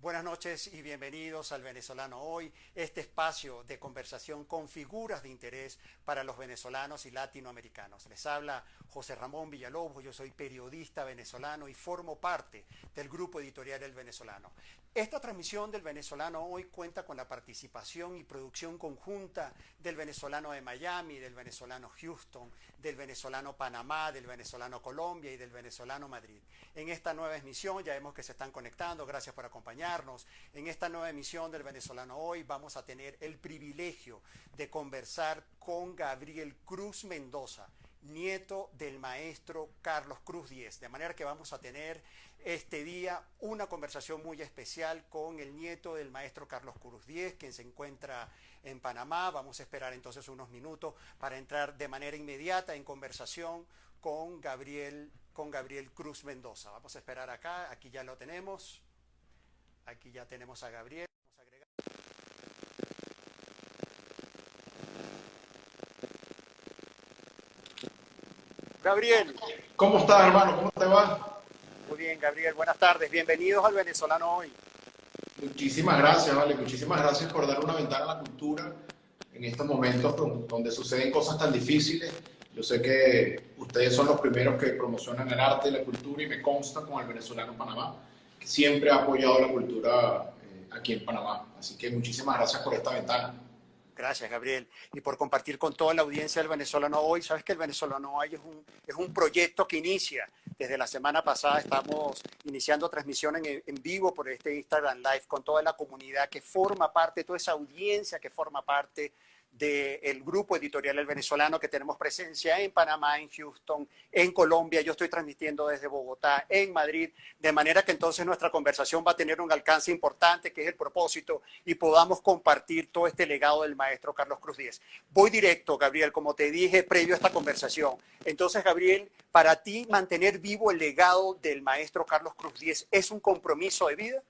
Buenas noches y bienvenidos al Venezolano Hoy, este espacio de conversación con figuras de interés para los venezolanos y latinoamericanos. Les habla José Ramón Villalobos, yo soy periodista venezolano y formo parte del grupo editorial El Venezolano. Esta transmisión del Venezolano Hoy cuenta con la participación y producción conjunta del Venezolano de Miami, del Venezolano Houston, del Venezolano Panamá, del Venezolano Colombia y del Venezolano Madrid. En esta nueva emisión ya vemos que se están conectando, gracias por acompañarnos. En esta nueva emisión del Venezolano Hoy vamos a tener el privilegio de conversar con Gabriel Cruz Mendoza, nieto del maestro Carlos Cruz Diez. De manera que vamos a tener este día una conversación muy especial con el nieto del maestro Carlos Cruz Diez, quien se encuentra en Panamá. Vamos a esperar entonces unos minutos para entrar de manera inmediata en conversación con Gabriel Cruz Mendoza. Vamos a esperar acá, aquí ya lo tenemos. Aquí ya tenemos a Gabriel. Vamos a agregar. Gabriel. ¿Cómo estás, hermano? ¿Cómo te va? Muy bien, Gabriel. Buenas tardes. Bienvenidos al Venezolano Hoy. Muchísimas gracias, vale. Muchísimas gracias por dar una ventana a la cultura en estos momentos donde suceden cosas tan difíciles. Yo sé que ustedes son los primeros que promocionan el arte y la cultura y me consta con el Venezolano Panamá, que siempre ha apoyado la cultura aquí en Panamá. Así que muchísimas gracias por esta ventana. Gracias, Gabriel, y por compartir con toda la audiencia del Venezolano Hoy. Sabes que el Venezolano Hoy es un proyecto que inicia desde la semana pasada. Estamos iniciando transmisión en vivo por este Instagram Live con toda la comunidad que forma parte, toda esa audiencia que forma parte del grupo editorial El Venezolano, que tenemos presencia en Panamá, en Houston, en Colombia. Yo estoy transmitiendo desde Bogotá, en Madrid, de manera que entonces nuestra conversación va a tener un alcance importante, que es el propósito, y podamos compartir todo este legado del maestro Carlos Cruz Diez. Voy directo, Gabriel, como te dije previo a esta conversación. Entonces, Gabriel, para ti mantener vivo el legado del maestro Carlos Cruz Diez, ¿es un compromiso de vida?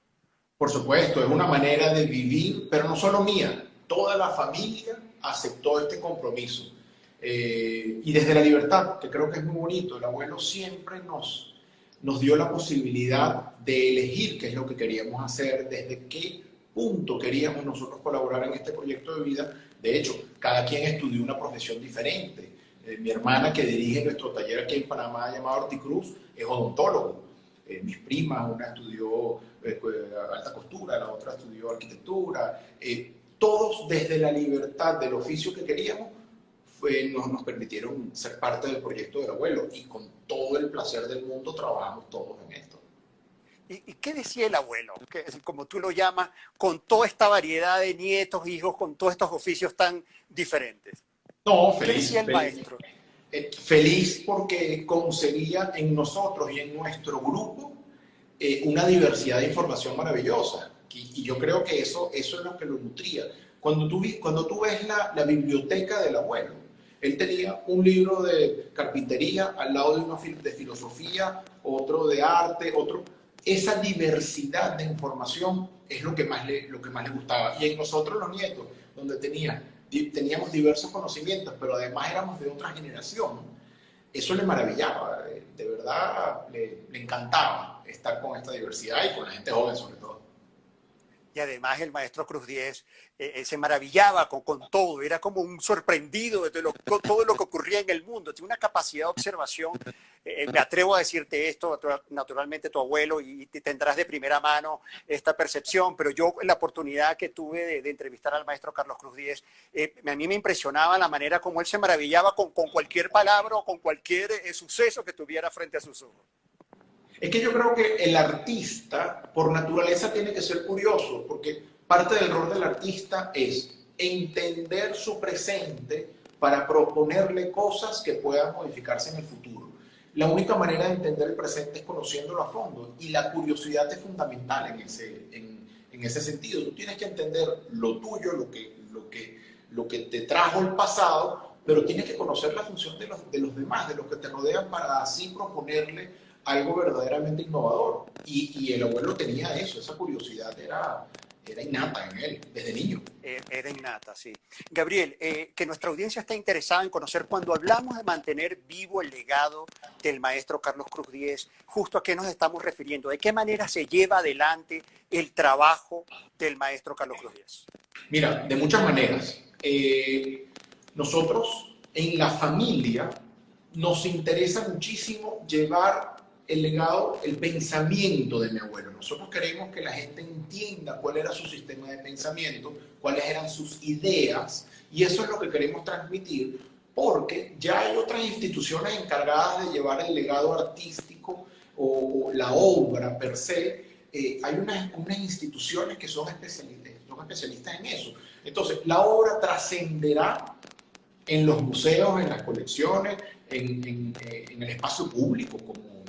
Por supuesto, es una manera de vivir, pero no solo mía. Toda la familia aceptó este compromiso. Y desde la libertad, que creo que es muy bonito, el abuelo siempre nos dio la posibilidad de elegir qué es lo que queríamos hacer, desde qué punto queríamos nosotros colaborar en este proyecto de vida. De hecho, cada quien estudió una profesión diferente. Mi hermana, que dirige nuestro taller aquí en Panamá, llamado Horticruz, es odontólogo. Mis primas, una estudió alta costura, la otra estudió arquitectura. Todos desde la libertad del oficio que queríamos nos permitieron ser parte del proyecto del abuelo y con todo el placer del mundo trabajamos todos en esto. ¿Y qué decía el abuelo? Que, como tú lo llamas, con toda esta variedad de nietos, hijos, con todos estos oficios tan diferentes. No, ¿Qué decía el maestro? Feliz porque conseguía en nosotros y en nuestro grupo una diversidad de información maravillosa. Y yo creo que eso es lo que lo nutría. Cuando tú ves la biblioteca del abuelo, él tenía un libro de carpintería al lado de uno de filosofía, otro de arte, otro. Esa diversidad de información es lo que más le gustaba. Y en nosotros los nietos, donde teníamos diversos conocimientos, pero además éramos de otra generación, eso le maravillaba. De verdad, le encantaba estar con esta diversidad y con la gente joven sobre todo. Y además el maestro Cruz Diez se maravillaba con todo, era como un sorprendido de todo lo que ocurría en el mundo. Tiene una capacidad de observación. Me atrevo a decirte esto, naturalmente tu abuelo, y tendrás de primera mano esta percepción, pero yo la oportunidad que tuve de entrevistar al maestro Carlos Cruz Diez, a mí me impresionaba la manera como él se maravillaba con cualquier palabra o con cualquier suceso que tuviera frente a sus ojos. Es que yo creo que el artista, por naturaleza, tiene que ser curioso, porque parte del rol del artista es entender su presente para proponerle cosas que puedan modificarse en el futuro. La única manera de entender el presente es conociéndolo a fondo, y la curiosidad es fundamental en ese sentido. Tú tienes que entender lo tuyo, lo que te trajo el pasado, pero tienes que conocer la función de los demás, de los que te rodean, para así proponerle algo verdaderamente innovador. Y el abuelo tenía eso, esa curiosidad era innata en él, desde niño. Era innata, sí. Gabriel, que nuestra audiencia está interesada en conocer, cuando hablamos de mantener vivo el legado del maestro Carlos Cruz Diez, justo a qué nos estamos refiriendo, de qué manera se lleva adelante el trabajo del maestro Carlos Cruz Diez. Mira, de muchas maneras. Nosotros en la familia nos interesa muchísimo llevar el legado, el pensamiento de mi abuelo. Nosotros queremos que la gente entienda cuál era su sistema de pensamiento, cuáles eran sus ideas, y eso es lo que queremos transmitir, porque ya hay otras instituciones encargadas de llevar el legado artístico o la obra per se. Hay unas instituciones que son especialistas en eso. Entonces, la obra trascenderá en los museos, en las colecciones, en el espacio público,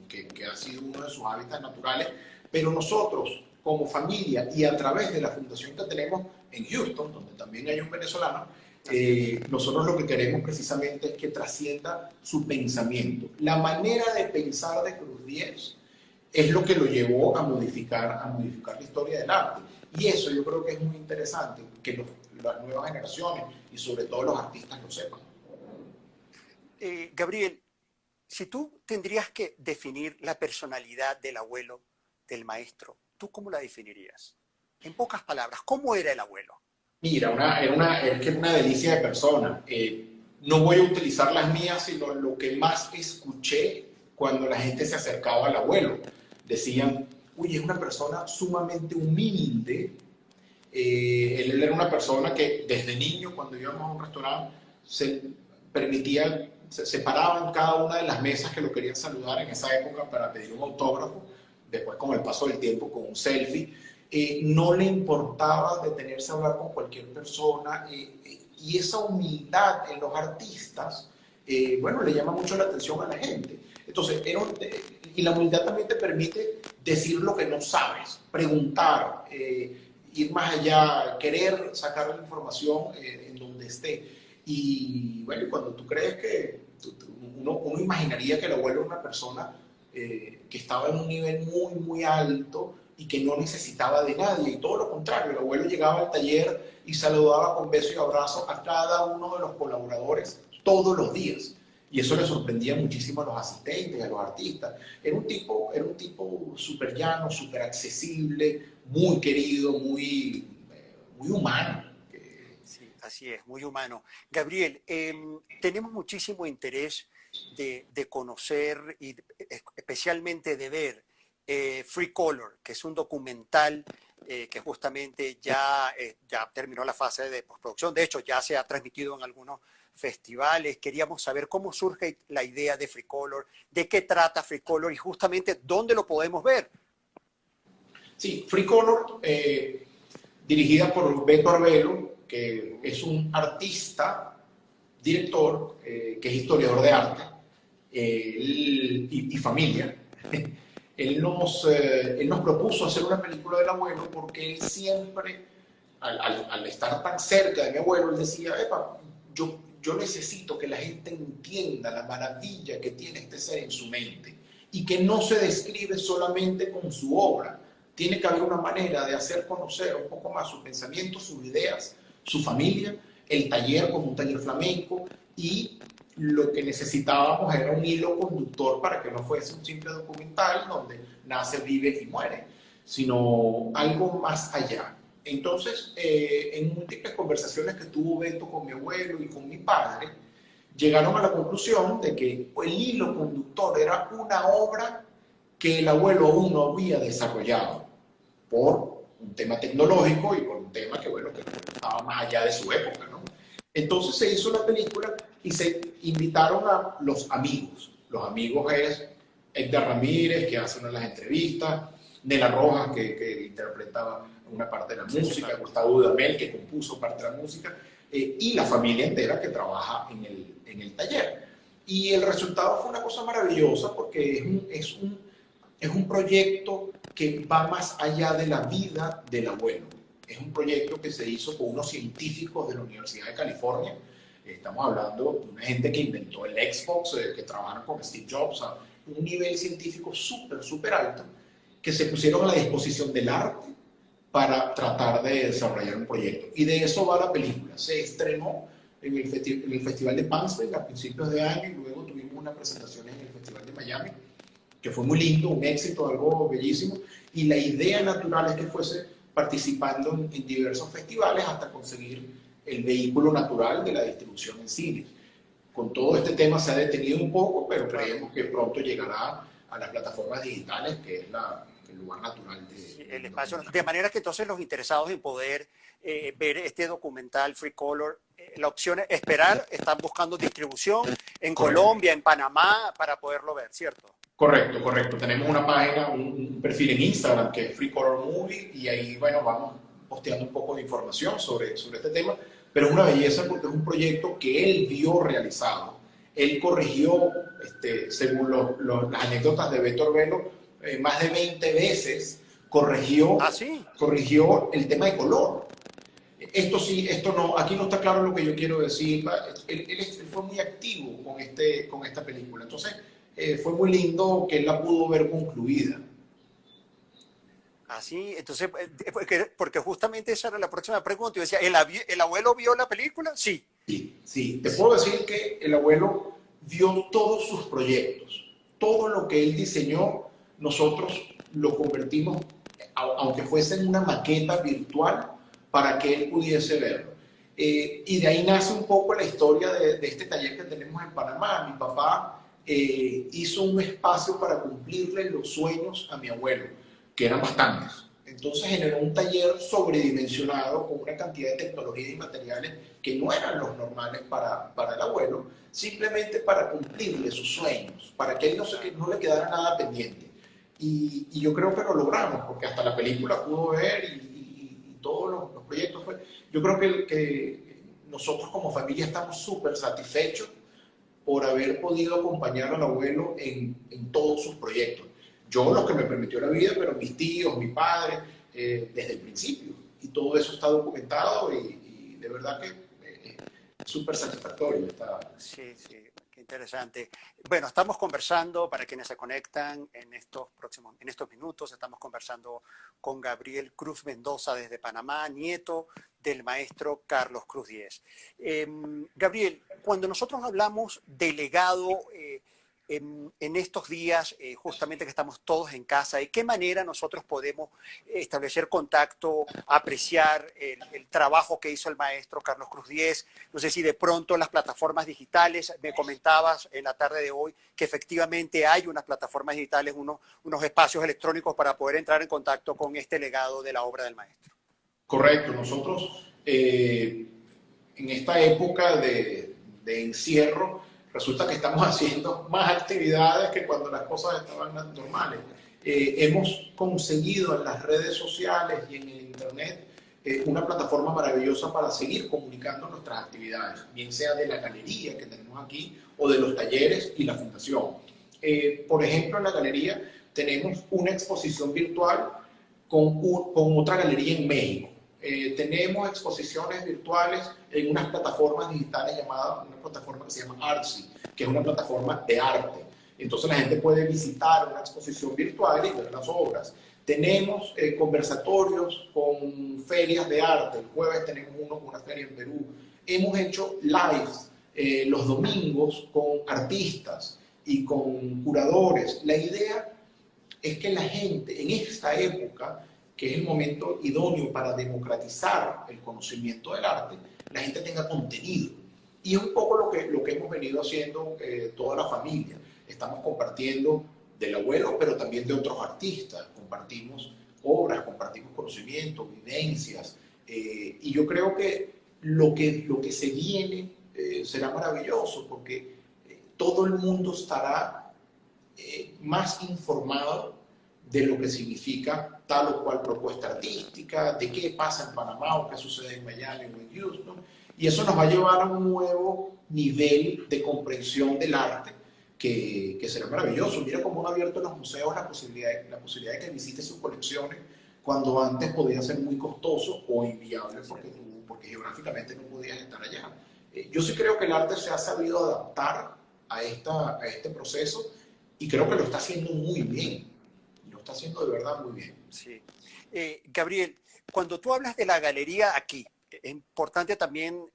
que ha sido uno de sus hábitats naturales, pero nosotros, como familia, y a través de la fundación que tenemos en Houston, donde también hay un venezolano, nosotros lo que queremos precisamente es que trascienda su pensamiento. La manera de pensar de Cruz Diez es lo que lo llevó a modificar la historia del arte. Y eso yo creo que es muy interesante, que las nuevas generaciones y sobre todo los artistas lo sepan. Gabriel, si tú tendrías que definir la personalidad del abuelo, del maestro, ¿tú cómo la definirías? En pocas palabras, ¿cómo era el abuelo? Mira, es que es una delicia de persona. No voy a utilizar las mías, sino lo que más escuché cuando la gente se acercaba al abuelo. Decían, uy, es una persona sumamente humilde. Él era una persona que desde niño, cuando íbamos a un restaurante, se paraba en cada una de las mesas que lo querían saludar en esa época para pedir un autógrafo, después con el paso del tiempo con un selfie. No le importaba detenerse a hablar con cualquier persona, y esa humildad en los artistas, bueno, le llama mucho la atención a la gente. Entonces, y la humildad también te permite decir lo que no sabes, preguntar, ir más allá, querer sacar la información en donde esté. Y bueno, cuando tú crees que uno imaginaría que el abuelo era una persona que estaba en un nivel muy, muy alto y que no necesitaba de nadie, y todo lo contrario, el abuelo llegaba al taller y saludaba con beso y abrazo a cada uno de los colaboradores todos los días. Y eso le sorprendía muchísimo a los asistentes, a los artistas. Era un tipo súper llano, súper accesible, muy querido, muy humano. Sí, así es, muy humano. Gabriel, tenemos muchísimo interés de conocer y especialmente de ver Free Color, que es un documental que justamente ya terminó la fase de postproducción. De hecho, ya se ha transmitido en algunos festivales. Queríamos saber cómo surge la idea de Free Color, de qué trata Free Color y justamente dónde lo podemos ver. Sí, Free Color, dirigida por Beto Arbelo, que es un artista, director, que es historiador de arte y familia. Él nos propuso hacer una película del abuelo porque él siempre, al estar tan cerca de mi abuelo, él decía, epa, yo necesito que la gente entienda la maravilla que tiene este ser en su mente y que no se describe solamente con su obra. Tiene que haber una manera de hacer conocer un poco más sus pensamientos, sus ideas, su familia, el taller como un taller flamenco, y lo que necesitábamos era un hilo conductor para que no fuese un simple documental donde nace, vive y muere, sino algo más allá. Entonces, en múltiples conversaciones que tuvo Beto con mi abuelo y con mi padre, llegaron a la conclusión de que el hilo conductor era una obra que el abuelo aún no había desarrollado por un tema tecnológico y por un tema que, bueno, que estaba más allá de su época, ¿no? Entonces se hizo la película y se invitaron a los amigos. Los amigos es Edgar Ramírez, que hace una de las entrevistas, Nela Rojas, que interpretaba una parte de la música, Gustavo Dudamel, que compuso parte de la música, y la familia entera que trabaja en el taller. Y el resultado fue una cosa maravillosa porque es un proyecto que va más allá de la vida del abuelo. Es un proyecto que se hizo con unos científicos de la Universidad de California. Estamos hablando de una gente que inventó el Xbox, que trabajaron con Steve Jobs, a un nivel científico súper, súper alto, que se pusieron a la disposición del arte para tratar de desarrollar un proyecto. Y de eso va la película. Se estrenó en el Festival de Pansville a principios de año y luego tuvimos una presentación en el Festival de Miami, que fue muy lindo, un éxito, algo bellísimo. Y la idea natural es que fuese participando en diversos festivales hasta conseguir el vehículo natural de la distribución en cines. Con todo este tema se ha detenido un poco, pero creemos que pronto llegará a las plataformas digitales, que es el lugar natural el espacio. De manera que entonces los interesados en poder ver este documental Free Color, la opción es esperar, están buscando distribución en Colombia, en Panamá, para poderlo ver, ¿cierto? Correcto, correcto. Tenemos una página, un perfil en Instagram que es Free Color Movie y ahí, bueno, vamos posteando un poco de información sobre este tema, pero es una belleza porque es un proyecto que él vio realizado. Él corrigió, según las anécdotas de Beto Arbelo, más de 20 veces corrigió, ¿sí? Corrigió el tema de color. Esto sí, esto no, aquí no está claro lo que yo quiero decir. Él fue muy activo con esta película, entonces fue muy lindo que él la pudo ver concluida. Así, entonces, porque justamente esa era la próxima pregunta. Yo decía, ¿el abuelo vio la película? Sí. Sí, sí. Te puedo decir que el abuelo vio todos sus proyectos. Todo lo que él diseñó, nosotros lo convertimos, aunque fuese en una maqueta virtual, para que él pudiese verlo. Y de ahí nace un poco la historia de este taller que tenemos en Panamá. Mi papá hizo un espacio para cumplirle los sueños a mi abuelo, que eran bastantes. Entonces generó un taller sobredimensionado con una cantidad de tecnología y materiales que no eran los normales para el abuelo, simplemente para cumplirle sus sueños, para que él no le quedara nada pendiente. Y yo creo que lo logramos, porque hasta la película pudo ver y todos los proyectos. Yo creo que nosotros como familia estamos súper satisfechos por haber podido acompañar al abuelo en todos sus proyectos. Yo lo que me permitió la vida, pero mis tíos, mi padre, desde el principio. Y todo eso está documentado y de verdad que es súper satisfactorio. Sí, sí, qué interesante. Bueno, estamos conversando, para quienes se conectan en estos minutos, estamos conversando con Gabriel Cruz Mendoza desde Panamá, nieto del maestro Carlos Cruz Diez. Gabriel, cuando nosotros hablamos de legado, en estos días, justamente que estamos todos en casa, ¿de qué manera nosotros podemos establecer contacto, apreciar el trabajo que hizo el maestro Carlos Cruz Diez? No sé si de pronto las plataformas digitales, me comentabas en la tarde de hoy que efectivamente hay unas plataformas digitales, unos espacios electrónicos para poder entrar en contacto con este legado de la obra del maestro. Correcto, nosotros en esta época de encierro, resulta que estamos haciendo más actividades que cuando las cosas estaban normales. Hemos conseguido en las redes sociales y en el internet una plataforma maravillosa para seguir comunicando nuestras actividades, bien sea de la galería que tenemos aquí o de los talleres y la fundación. Por ejemplo, en la galería tenemos una exposición virtual con otra galería en México. Tenemos exposiciones virtuales en unas plataformas digitales llamadas, una plataforma que se llama Artsy, que es una plataforma de arte. Entonces la gente puede visitar una exposición virtual y ver las obras. Tenemos conversatorios con ferias de arte. El jueves tenemos uno con una feria en Perú. Hemos hecho lives los domingos con artistas y con curadores. La idea es que la gente en esta época, que es el momento idóneo para democratizar el conocimiento del arte, la gente tenga contenido. Y es un poco lo que hemos venido haciendo toda la familia. Estamos compartiendo del abuelo, pero también de otros artistas. Compartimos obras, compartimos conocimientos, vivencias. Y yo creo que lo que se viene será maravilloso, porque todo el mundo estará más informado de lo que significa tal o cual propuesta artística, de qué pasa en Panamá o qué sucede en Miami o en Houston. Y eso nos va a llevar a un nuevo nivel de comprensión del arte que será maravilloso. Mira cómo han abierto los museos la posibilidad de que visites sus colecciones cuando antes podía ser muy costoso o inviable porque geográficamente no podías estar allá. Yo sí creo que el arte se ha sabido adaptar a este proceso y creo que lo está haciendo muy bien. está haciendo de verdad muy bien. Sí. Gabriel, cuando tú hablas de la galería aquí, es importante también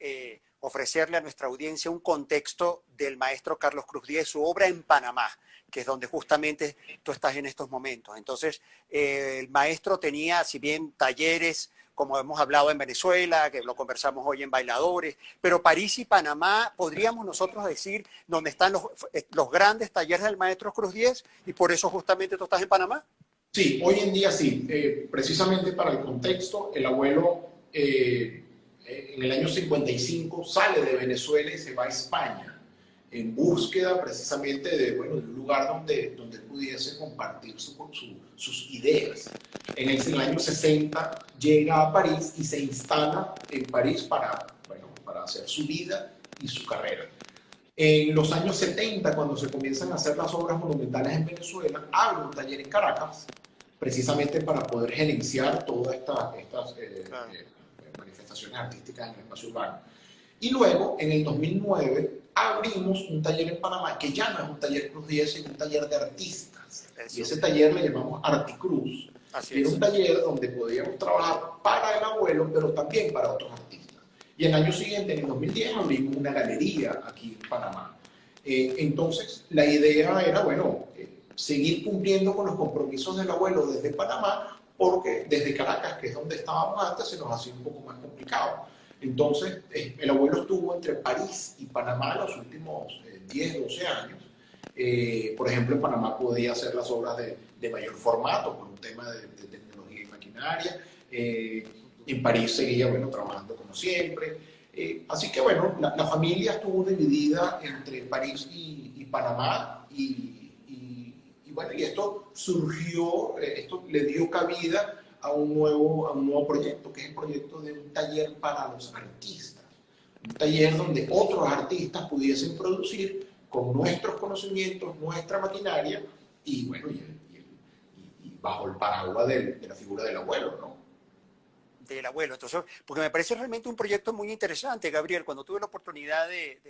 ofrecerle a nuestra audiencia un contexto del maestro Carlos Cruz Diez, su obra en Panamá, que es donde justamente tú estás en estos momentos. Entonces, el maestro tenía, si bien talleres, como hemos hablado en Venezuela, que lo conversamos hoy en Bailadores, pero París y Panamá, podríamos nosotros decir, donde están los grandes talleres del maestro Cruz Diez, y por eso justamente tú estás en Panamá. Sí, hoy en día sí. Precisamente para el contexto, el abuelo en el año 55 sale de Venezuela y se va a España en búsqueda precisamente de, bueno, de un lugar donde pudiese compartir sus ideas. En el año 60 llega a París y se instala en París para hacer su vida y su carrera. En los años 70, cuando se comienzan a hacer las obras monumentales en Venezuela, abre un taller en Caracas, precisamente para poder gerenciar todas estas manifestaciones artísticas en el espacio urbano. Y luego, en el 2009, abrimos un taller en Panamá, que ya no es un taller Cruz Diez, sino un taller de artistas. Eso. Y ese taller le llamamos Articruz. Y era un taller donde podíamos trabajar para el abuelo, pero también para otros artistas. Y el año siguiente, en el 2010, abrimos una galería aquí en Panamá. Entonces, la idea era, bueno, seguir cumpliendo con los compromisos del abuelo desde Panamá, porque desde Caracas, que es donde estábamos antes, se nos hacía un poco más complicado. Entonces, el abuelo estuvo entre París y Panamá los últimos 10, 12 años. Por ejemplo, en Panamá podía hacer las obras de mayor formato, por un tema de tecnología y maquinaria. En París seguía, bueno, trabajando como siempre. Así que, bueno, la familia estuvo dividida entre París y Panamá. Bueno, y esto surgió, esto le dio cabida a un nuevo proyecto, que es el proyecto de un taller para los artistas. Un taller donde otros artistas pudiesen producir con nuestros conocimientos, nuestra maquinaria, y bueno, y bajo el paraguas de la figura del abuelo, ¿no? Del abuelo. Entonces, porque me parece realmente un proyecto muy interesante, Gabriel. Cuando tuve la oportunidad de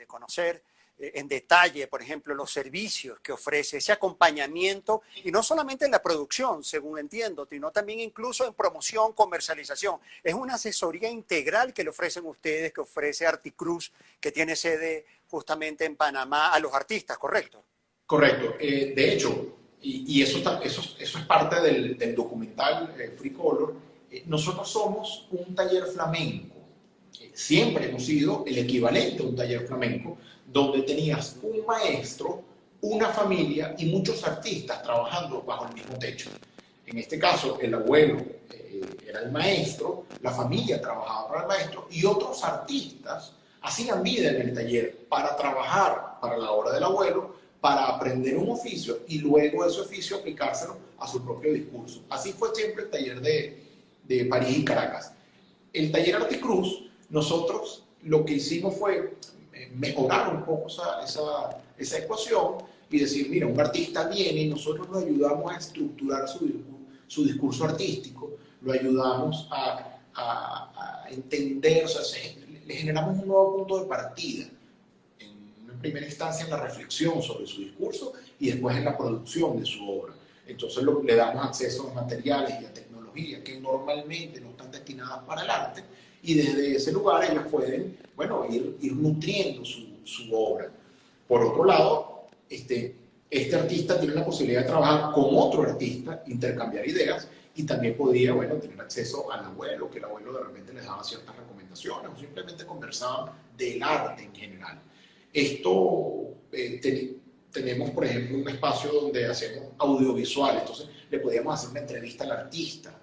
conocer en detalle, por ejemplo, los servicios que ofrece, ese acompañamiento, y no solamente en la producción, según entiendo, sino también incluso en promoción, comercialización. Es una asesoría integral que le ofrecen ustedes, que ofrece Articruz, que tiene sede justamente en Panamá, a los artistas, ¿correcto? Correcto. De hecho, y eso es parte del documental Free Color. Nosotros somos un taller flamenco. Siempre hemos sido el equivalente a un taller flamenco, donde tenías un maestro, una familia y muchos artistas trabajando bajo el mismo techo. En este caso, el abuelo era el maestro, la familia trabajaba para el maestro y otros artistas hacían vida en el taller para trabajar para la obra del abuelo, para aprender un oficio y luego ese oficio aplicárselo a su propio discurso. Así fue siempre el taller de París y Caracas. El taller Articruz, nosotros lo que hicimos fue mejorar un poco esa ecuación y decir, mira, un artista viene y nosotros lo ayudamos a estructurar su discurso artístico, lo ayudamos a entender, o sea, le generamos un nuevo punto de partida, en una primera instancia en la reflexión sobre su discurso y después en la producción de su obra. Entonces le damos acceso a materiales y a tecnología que normalmente no están destinadas para el arte, y desde ese lugar ellos pueden, bueno, ir nutriendo su obra. Por otro lado, este artista tiene la posibilidad de trabajar con otro artista, intercambiar ideas, y también podía, bueno, tener acceso al abuelo, que el abuelo de repente les daba ciertas recomendaciones, o simplemente conversaban del arte en general. Esto, tenemos, por ejemplo, un espacio donde hacemos audiovisual, entonces le podíamos hacer una entrevista al artista,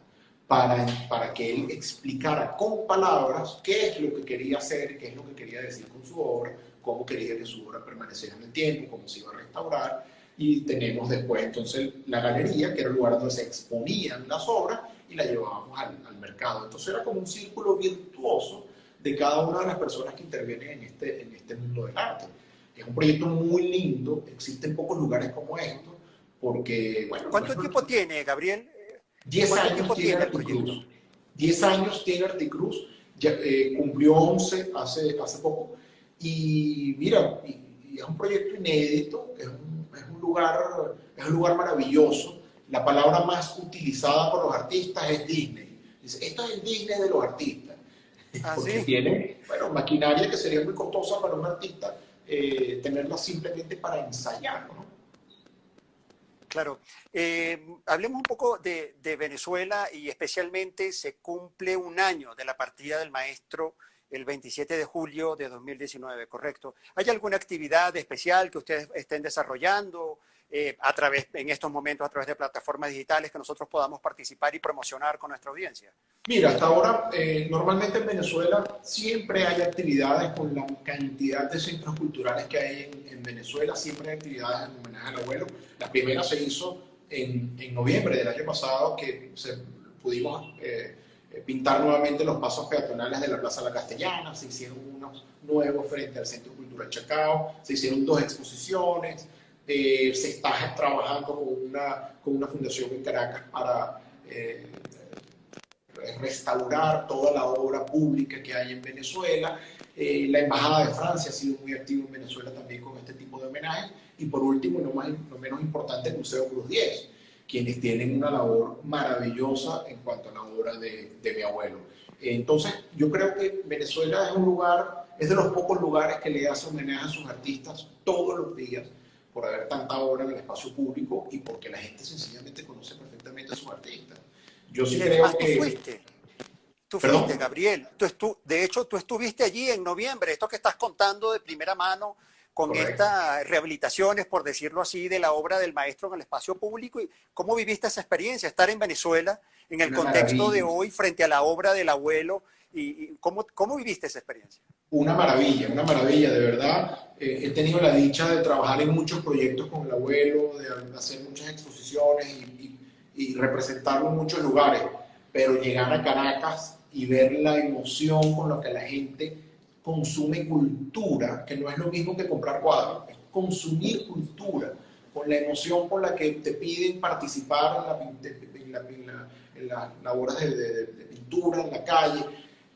para que él explicara con palabras qué es lo que quería hacer, qué es lo que quería decir con su obra, cómo quería que su obra permaneciera en el tiempo, cómo se iba a restaurar. Y tenemos después entonces la galería, que era el lugar donde se exponían las obras y las llevábamos al mercado. Entonces era como un círculo virtuoso de cada una de las personas que intervienen en este mundo del arte. Es un proyecto muy lindo, existen pocos lugares como estos, porque, bueno... ¿Cuánto tiempo tiene, Gabriel? 10 años tiene Articruz. 10 años tiene Articruz, ya, cumplió 11 hace poco. Y mira, y es un proyecto inédito, es un lugar maravilloso. la palabra más utilizada por los artistas es Disney. Dice, esto es el Disney de los artistas. ¿Ah, Porque sí? tiene, bueno, maquinaria que sería muy costosa para un artista tenerla simplemente para ensayar, ¿no? Claro. Hablemos un poco de Venezuela y especialmente se cumple un año de la partida del maestro el 27 de julio de 2019, ¿correcto? ¿Hay alguna actividad especial que ustedes estén desarrollando en estos momentos a través de plataformas digitales que nosotros podamos participar y promocionar con nuestra audiencia? Mira, hasta ahora, normalmente en Venezuela siempre hay actividades con la cantidad de centros culturales que hay en Venezuela, siempre hay actividades en homenaje al abuelo. La primera se hizo en noviembre del año pasado, que pudimos pintar nuevamente los pasos peatonales de la Plaza La Castellana, se hicieron unos nuevos frente al Centro Cultural Chacao, se hicieron 2 exposiciones, se está trabajando con una fundación en Caracas para restaurar toda la obra pública que hay en Venezuela. La Embajada de Francia ha sido muy activa en Venezuela también con este tipo de homenajes. Y por último, no menos importante, el Museo Cruz 10, quienes tienen una labor maravillosa en cuanto a la obra de mi abuelo. Entonces, yo creo que Venezuela es un lugar, es de los pocos lugares que le hace homenaje a sus artistas todos los días, por haber tanta obra en el espacio público y porque la gente sencillamente conoce perfectamente a sus artistas. Yo sí Y creo además que... tú fuiste, ¿Perdón? Gabriel. De hecho, tú estuviste allí en noviembre. Esto que estás contando de primera mano con Correcto. estas rehabilitaciones, por decirlo así, de la obra del maestro en el espacio público. ¿Y cómo viviste esa experiencia? Estar en Venezuela, en el Una contexto de maravilla. hoy, frente a la obra del abuelo. ¿Y cómo viviste esa experiencia? Una maravilla, de verdad. He tenido la dicha de trabajar en muchos proyectos con el abuelo, de hacer muchas exposiciones y representarlo en muchos lugares, pero llegar a Caracas y ver la emoción con la que la gente consume cultura, que no es lo mismo que comprar cuadros, es consumir cultura, con la emoción con la que te piden participar en las labores de pintura, en la calle.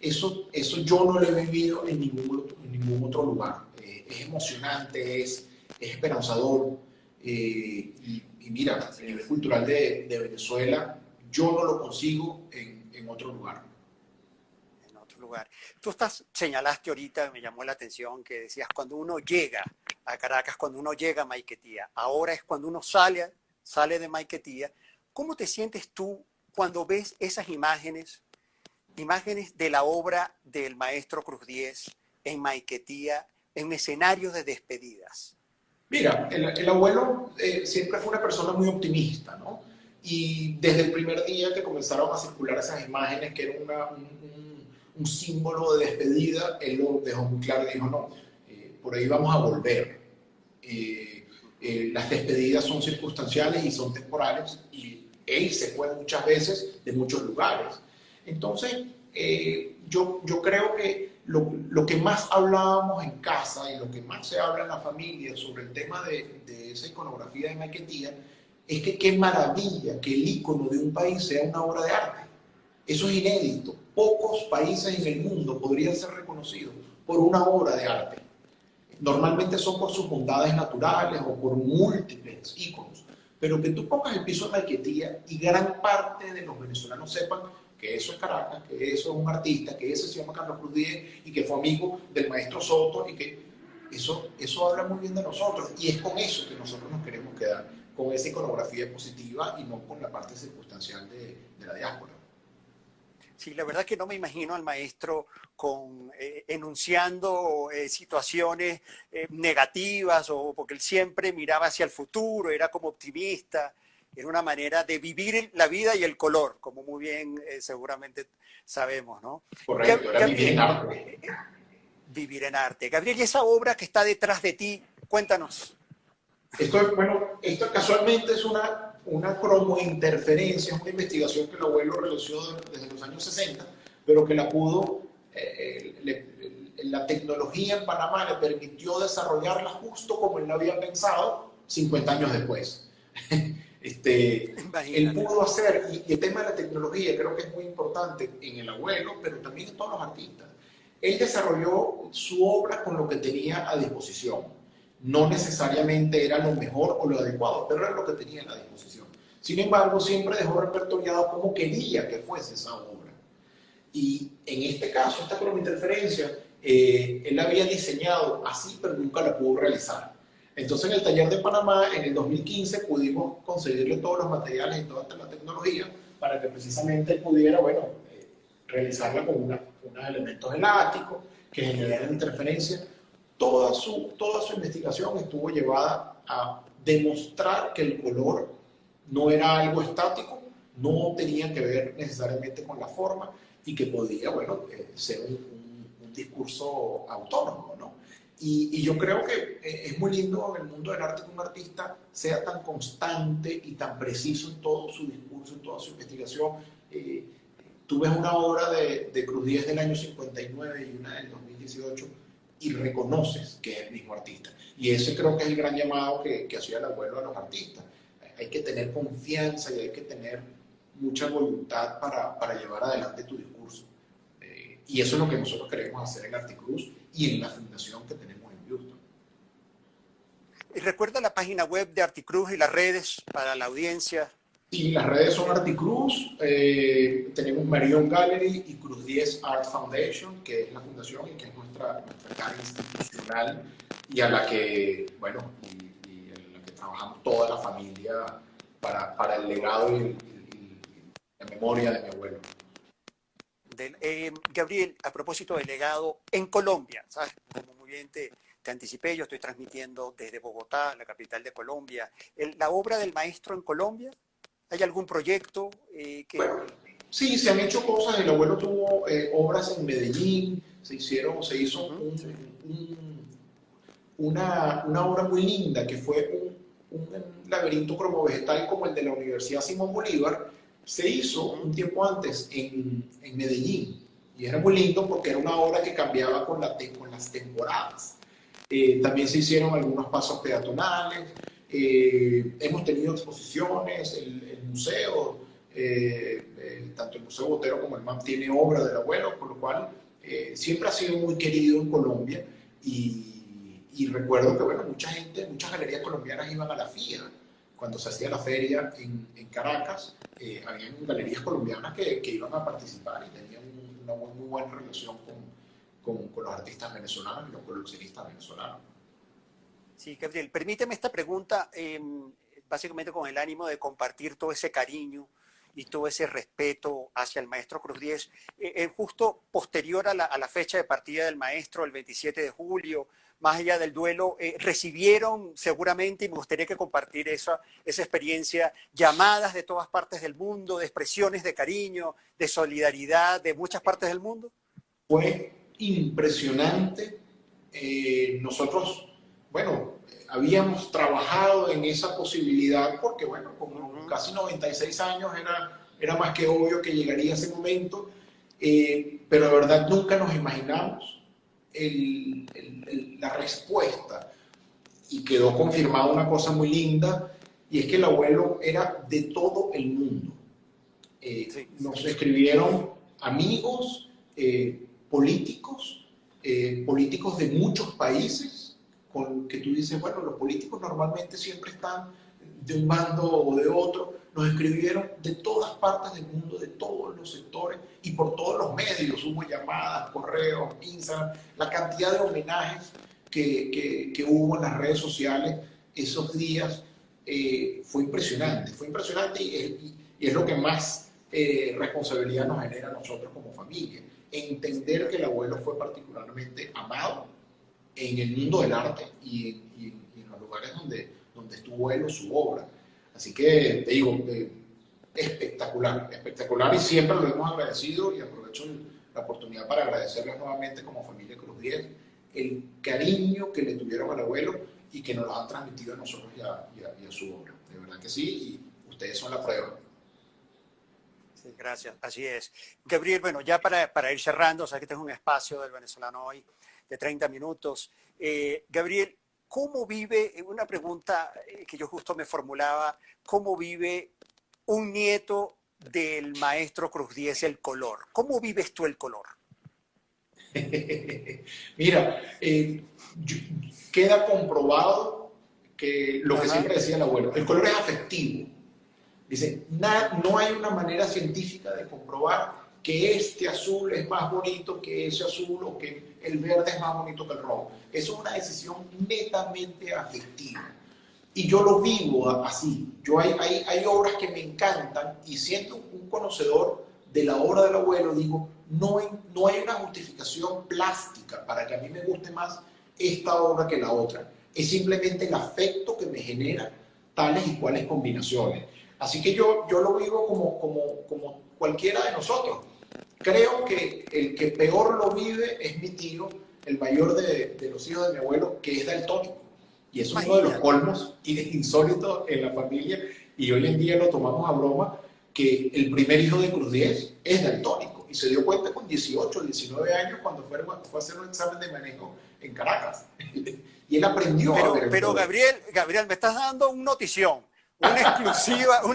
Eso yo no lo he vivido en ningún otro lugar. Es emocionante, es esperanzador. Y mira, Así el nivel es. cultural de Venezuela yo no lo consigo en otro lugar. En otro lugar. Señalaste ahorita, me llamó la atención, que decías cuando uno llega a Caracas, cuando uno llega a Maiquetía, ahora es cuando uno sale de Maiquetía. ¿Cómo te sientes tú cuando ves esas imágenes de la obra del maestro Cruz Diez en Maiquetía, en escenarios de despedidas? Mira, el abuelo siempre fue una persona muy optimista, ¿no? Y desde el primer día que comenzaron a circular esas imágenes, que era un símbolo de despedida, él lo dejó muy claro y dijo, no, por ahí vamos a volver. Las despedidas son circunstanciales y son temporales, y él se fue muchas veces de muchos lugares. Entonces, yo creo que lo que más hablábamos en casa y lo que más se habla en la familia sobre el tema de esa iconografía de Maiquetía es que qué maravilla que el icono de un país sea una obra de arte. Eso es inédito. Pocos países en el mundo podrían ser reconocidos por una obra de arte. Normalmente son por sus bondades naturales o por múltiples iconos. Pero que tú pongas el piso de Maiquetía y gran parte de los venezolanos sepan que eso es Caracas, que eso es un artista, que ese se llama Carlos Cruz Diez y que fue amigo del maestro Soto y que eso habla muy bien de nosotros y es con eso que nosotros nos queremos quedar, con esa iconografía positiva y no con la parte circunstancial de la diáspora. Sí, la verdad que no me imagino al maestro enunciando situaciones negativas o porque él siempre miraba hacia el futuro, era como optimista, era una manera de vivir la vida y el color, como muy bien seguramente sabemos, ¿no? Correcto, era vivir en Gabriel, arte. vivir en arte. Gabriel, y esa obra que está detrás de ti, cuéntanos. Esto casualmente es una cromointerferencia, es una investigación que el abuelo realizó desde los años 60, pero que la tecnología en Panamá le permitió desarrollarla justo como él lo había pensado 50 años después. Él Imagínate. pudo hacer, y el tema de la tecnología creo que es muy importante en el abuelo, pero también en todos los artistas. Él desarrolló su obra con lo que tenía a disposición. No necesariamente era lo mejor o lo adecuado, pero era lo que tenía a la disposición. Sin embargo, siempre dejó repertoriado cómo quería que fuese esa obra. Y en este caso, esta cronointerferencia, él la había diseñado así, pero nunca la pudo realizar. Entonces, en el taller de Panamá, en el 2015, pudimos conseguirle todos los materiales y toda la tecnología para que precisamente él pudiera, bueno, realizarla con unos elementos elásticos que generaran interferencia. Toda su investigación estuvo llevada a demostrar que el color no era algo estático, no tenía que ver necesariamente con la forma y que podía, bueno, ser un discurso autónomo, ¿no? Y yo creo que es muy lindo en el mundo del arte que un artista sea tan constante y tan preciso en todo su discurso, en toda su investigación. Tú ves una obra de Cruz Diez del año 59 y una del 2018 y reconoces que es el mismo artista. Y ese creo que es el gran llamado que hacía el abuelo a los artistas. Hay que tener confianza y hay que tener mucha voluntad para llevar adelante tu discurso. Y eso es lo que nosotros queremos hacer en Articruz y en la fundación que tenemos en Houston. ¿Y recuerda la página web de Articruz y las redes para la audiencia? Sí, las redes son Articruz, tenemos Marion Gallery y Cruz 10 Art Foundation, que es la fundación y que es nuestra cara institucional y a la que, bueno, y en la que trabajamos toda la familia para el legado y la memoria de mi abuelo. Gabriel, a propósito del legado en Colombia, ¿sabes? Como muy bien te anticipé, yo estoy transmitiendo desde Bogotá, la capital de Colombia. La obra del maestro en Colombia, ¿hay algún proyecto que...? Bueno, sí, se han hecho cosas. El abuelo tuvo obras en Medellín, se hizo una obra muy linda que fue un laberinto cromovegetal como el de la Universidad Simón Bolívar. Se hizo un tiempo antes en Medellín y era muy lindo porque era una obra que cambiaba con las temporadas. También se hicieron algunos pasos peatonales, hemos tenido exposiciones, el museo, tanto el Museo Botero como el MAM tiene obra del abuelo, por lo cual siempre ha sido muy querido en Colombia y recuerdo que bueno, muchas galerías colombianas iban a la FIA. Cuando se hacía la feria en Caracas, había galerías colombianas que iban a participar y tenían una muy buena relación con los artistas venezolanos y los coleccionistas venezolanos. Sí, Gabriel, permíteme esta pregunta, básicamente con el ánimo de compartir todo ese cariño y todo ese respeto hacia el maestro Cruz Diez. Justo posterior a la fecha de partida del maestro, el 27 de julio, más allá del duelo, recibieron seguramente, y me gustaría que compartir esa experiencia, llamadas de todas partes del mundo, de expresiones de cariño, de solidaridad de muchas partes del mundo. Fue impresionante. Nosotros, bueno, habíamos trabajado en esa posibilidad porque, bueno, con casi 96 años era más que obvio que llegaría ese momento, pero de verdad nunca nos imaginamos la respuesta y quedó confirmada una cosa muy linda y es que el abuelo era de todo el mundo. Nos escribieron amigos, políticos de muchos países, con que tú dices, bueno, los políticos normalmente siempre están de un bando o de otro. Nos escribieron de todas partes del mundo, de todos los sectores y por todos los medios. Hubo llamadas, correos, Instagram, la cantidad de homenajes que hubo en las redes sociales esos días fue impresionante y es lo que más responsabilidad nos genera a nosotros como familia. Entender que el abuelo fue particularmente amado en el mundo del arte y en los lugares donde estuvo él o su obra. Así que te digo, espectacular y siempre lo hemos agradecido y aprovecho la oportunidad para agradecerles nuevamente como familia Cruz 10 el cariño que le tuvieron al abuelo y que nos lo han transmitido a nosotros y a su obra. De verdad que sí, y ustedes son la prueba. Sí, gracias, así es. Gabriel, bueno, ya para ir cerrando, o sea que tengo un espacio del venezolano hoy de 30 minutos. Gabriel, ¿cómo vive, una pregunta que yo justo me formulaba, cómo vive un nieto del maestro Cruz Diez el color? ¿Cómo vives tú el color? Mira, queda comprobado que lo que siempre decía el abuelo, el color es afectivo. Dice, no hay una manera científica de comprobar que este azul es más bonito que ese azul o que el verde es más bonito que el rojo. Eso es una decisión netamente afectiva. Y yo lo vivo así. Hay obras que me encantan y siendo un conocedor de la obra del abuelo, digo, no hay una justificación plástica para que a mí me guste más esta obra que la otra. Es simplemente el afecto que me genera tales y cuales combinaciones. Así que yo lo vivo como cualquiera de nosotros. Creo que el que peor lo vive es mi tío, el mayor de los hijos de mi abuelo, que es daltónico. Y es uno de los colmos insólitos en la familia. Y hoy en día lo tomamos a broma, que el primer hijo de Cruz Diez es daltónico. Y se dio cuenta con 18, 19 años cuando fue a hacer un examen de manejo en Caracas. Y él aprendió a ver. Pero Gabriel, me estás dando una notición, una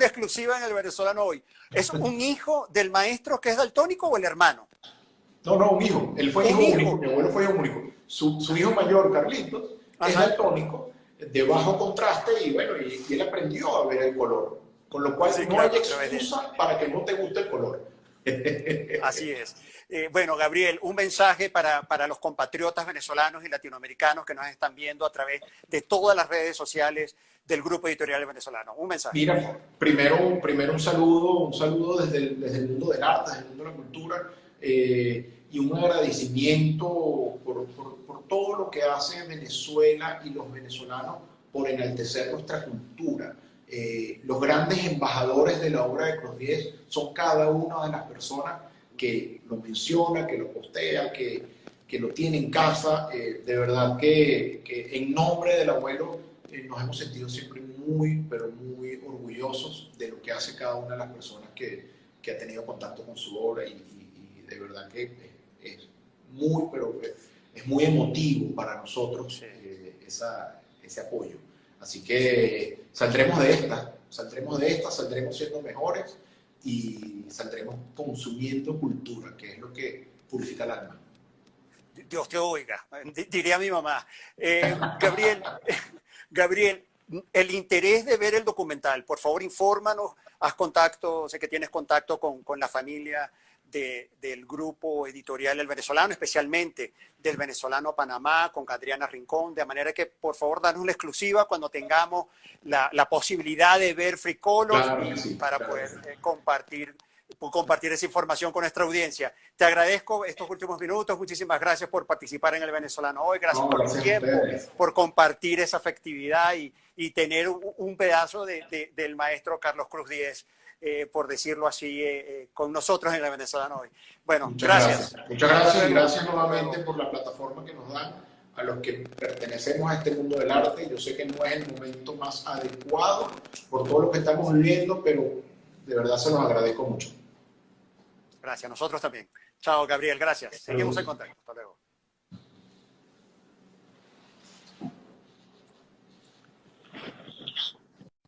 exclusiva en el Venezolano Hoy. ¿Es un hijo del maestro que es daltónico o el hermano? No, un hijo. Él fue hijo único. Mi abuelo fue hijo único. Su hijo mayor, Carlitos, es daltónico, de bajo contraste, y bueno, y él aprendió a ver el color. Con lo cual no hay excusa para que no te guste el color. Así es. Bueno, Gabriel, un mensaje para los compatriotas venezolanos y latinoamericanos que nos están viendo a través de todas las redes sociales del Grupo Editorial Venezolano. Un mensaje. Mira, primero un saludo desde el mundo del arte, desde el mundo de la cultura, y un agradecimiento por todo lo que hace Venezuela y los venezolanos por enaltecer nuestra cultura. Los grandes embajadores de la obra de Cruz Diez son cada una de las personas que lo menciona, que lo postea, que lo tiene en casa. De verdad que en nombre del abuelo nos hemos sentido siempre muy, pero muy orgullosos de lo que hace cada una de las personas que ha tenido contacto con su obra, y de verdad que es muy emotivo para nosotros ese apoyo. Así que saldremos de esta, saldremos siendo mejores y saldremos consumiendo cultura, que es lo que purifica el alma. Dios te oiga, diría mi mamá. Gabriel, el interés de ver el documental, por favor infórmanos, haz contacto, sé que tienes contacto con la familia del grupo editorial El Venezolano, especialmente del Venezolano Panamá, con Adriana Rincón, de manera que por favor danos una exclusiva cuando tengamos la posibilidad de ver Free Colors, claro, sí, para poder compartir esa información con nuestra audiencia. Te agradezco estos últimos minutos, muchísimas gracias por participar en El Venezolano Hoy, gracias por tu tiempo, por compartir esa afectividad y tener un pedazo del maestro Carlos Cruz Diez, por decirlo así, con nosotros en El Venezolano Hoy. Bueno, gracias. Muchas gracias y gracias nuevamente por la plataforma que nos dan a los que pertenecemos a este mundo del arte. Yo sé que no es el momento más adecuado por todo lo que estamos viviendo, pero de verdad se los agradezco mucho. Gracias, nosotros también. Chao, Gabriel, gracias. Seguimos en contacto. Hasta luego.